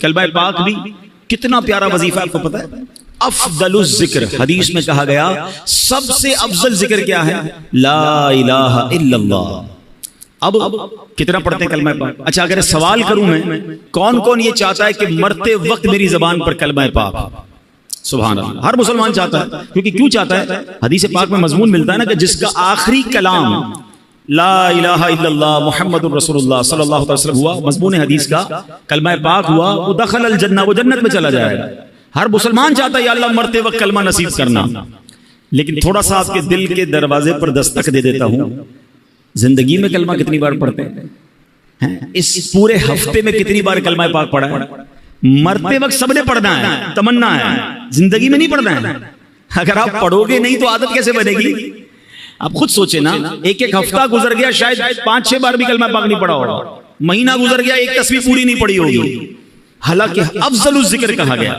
کلمہ پاک بھی کتنا پیارا وظیفہ آپ کو پتا ہے؟ افضل الذکر، حدیث میں کہا گیا سب سے افضل ذکر کیا ہے؟ لا الہ الا اللہ۔ اب کتنا پڑھتے ہیں کلمہ پاک؟ اچھا اگر سوال کروں میں، کون کون یہ چاہتا ہے کہ مرتے وقت میری زبان پر کلمہ پاک؟ سبحان اللہ، ہر مسلمان چاہتا ہے۔ کیونکہ کیوں چاہتا ہے؟ حدیث پاک میں مضمون ملتا ہے نا کہ جس کا آخری کلام لا الہ الا اللہ محمد الرسول اللہ صلی اللہ علیہ وسلم ہوا، مضمون حدیث کا کلمہ پاک ہوا، وہ دخل الجنہ، وہ جنت میں چلا جائے گا۔ ہر مسلمان چاہتا ہے یا اللہ مرتے وقت کلمہ نصیب کرنا۔ لیکن تھوڑا سا آپ کے دل کے دروازے پر دستک دے دیتا ہوں، زندگی میں کلمہ کتنی بار پڑھتے ہیں؟ اس پورے ہفتے میں کتنی بار کلمہ پاک پڑھا ہے؟ مرتے وقت سب نے پڑھنا ہے، تمنا ہے، زندگی میں نہیں پڑھنا ہے۔ اگر آپ پڑھو گے نہیں تو عادت کیسے بنے گی؟ آپ خود سوچیں نا، ایک ایک ہفتہ گزر گیا شاید 5-6 بار بھی کلمہ پاک نہیں پڑھا ہوگا، مہینہ گزر گیا ایک تسبیح پوری نہیں پڑھی ہوگی، حالانکہ افضل الذکر کہا گیا۔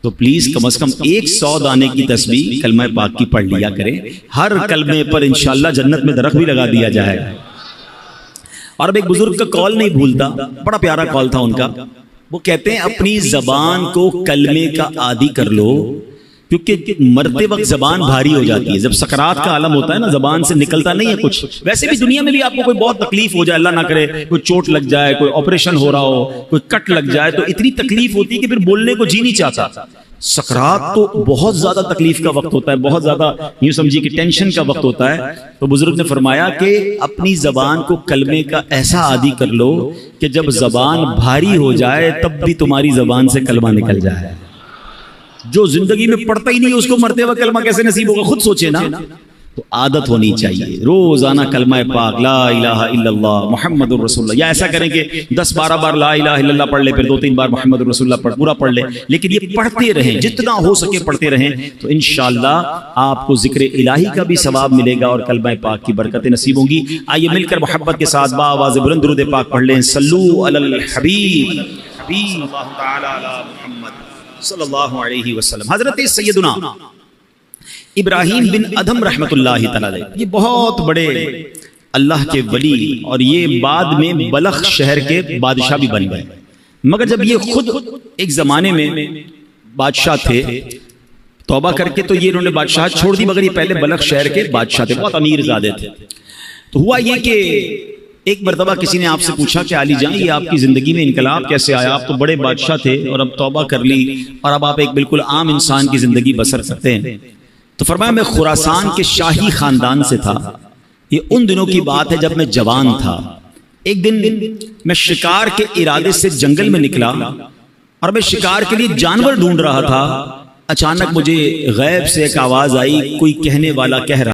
تو پلیز کم از کم 100 دانے کی تسبیح کلمہ پاک کی پڑھ لیا کریں، ہر کلمے پر انشاءاللہ جنت میں درخت بھی لگا دیا جائے۔ اور اب ایک بزرگ کا کال نہیں بھولتا، بڑا پیارا کال تھا ان کا، وہ کہتے ہیں اپنی زبان کو کلمے کا عادی کر لو، کیونکہ مرتے وقت زبان بھاری ہو جاتی ہے۔ جب سکرات کا عالم ہوتا ہے نا، زبان سے نکلتا نہیں ہے کچھ۔ ویسے بھی دنیا میں بھی آپ کو کوئی بہت تکلیف ہو جائے، اللہ نہ کرے کوئی چوٹ لگ جائے، کوئی آپریشن ہو رہا ہو، کوئی کٹ لگ جائے، تو اتنی تکلیف ہوتی ہے کہ پھر بولنے کو جی نہیں چاہتا۔ سکرات تو بہت زیادہ تکلیف کا وقت ہوتا ہے، بہت زیادہ یوں سمجھیے کہ ٹینشن کا وقت ہوتا ہے۔ تو بزرگ نے فرمایا کہ اپنی زبان کو کلمے کا ایسا عادی کر لو کہ جب زبان بھاری ہو جائے تب بھی تمہاری زبان سے کلمہ نکل جائے۔ جو زندگی میں پڑھتا ہی نہیں اس کو مرتے وقت کلمہ کیسے نصیب ہوگا؟ خود سوچے نا۔ تو عادت ہونی چاہیے روزانہ کلمہ پاک لا الہ الا اللہ محمد الرسول اللہ، یا ایسا کریں کہ 10-12 بار لا الہ الا اللہ پڑھ لے، پھر 2-3 بار محمد الرسول اللہ پورا پڑھ لے، لیکن یہ پڑھتے رہیں، جتنا ہو سکے پڑھتے رہیں، تو انشاءاللہ آپ کو ذکر الہی کا بھی ثواب ملے گا اور کلمہ پاک کی برکتیں نصیب ہوں گی۔ آئیے مل کر محبت کے ساتھ بآواز بلند درود پاک پڑھ لیں، صلو علی الحبیب حبیب اللہ تعالی علی محمد صلی اللہ علیہ وسلم۔ حضرت سیدنا ابراہیم بن ادھم رحمت اللہ تعالی، یہ بہت بڑے اللہ کے ولی، اور یہ بعد میں بلخ شہر کے بادشاہ بھی بن گئے، مگر جب یہ خود ایک زمانے میں بادشاہ تھے، توبہ کر کے تو یہ انہوں نے بادشاہ چھوڑ دی، مگر یہ پہلے بلخ شہر کے بادشاہ تھے، بہت امیر زادے تھے۔ تو ہوا یہ کہ ایک مرتبہ کسی نے آپ سے پوچھا کہ علی جان، یہ آپ کی زندگی میں انقلاب کیسے آیا؟ آپ تو بڑے بادشاہ تھے اور اب توبہ کر لی اور اب آپ ایک بالکل عام انسان کی زندگی بسر کرتے ہیں۔ تو فرمایا میں خراسان کے شاہی خاندان سے تھا، یہ ان دنوں کی بات ہے جب میں جوان تھا۔ ایک دن میں شکار کے ارادے سے جنگل میں نکلا اور میں شکار کے لیے جانور ڈھونڈ رہا تھا، اچانک مجھے غیب سے ایک آواز آئی، کوئی کہنے والا کہہ رہا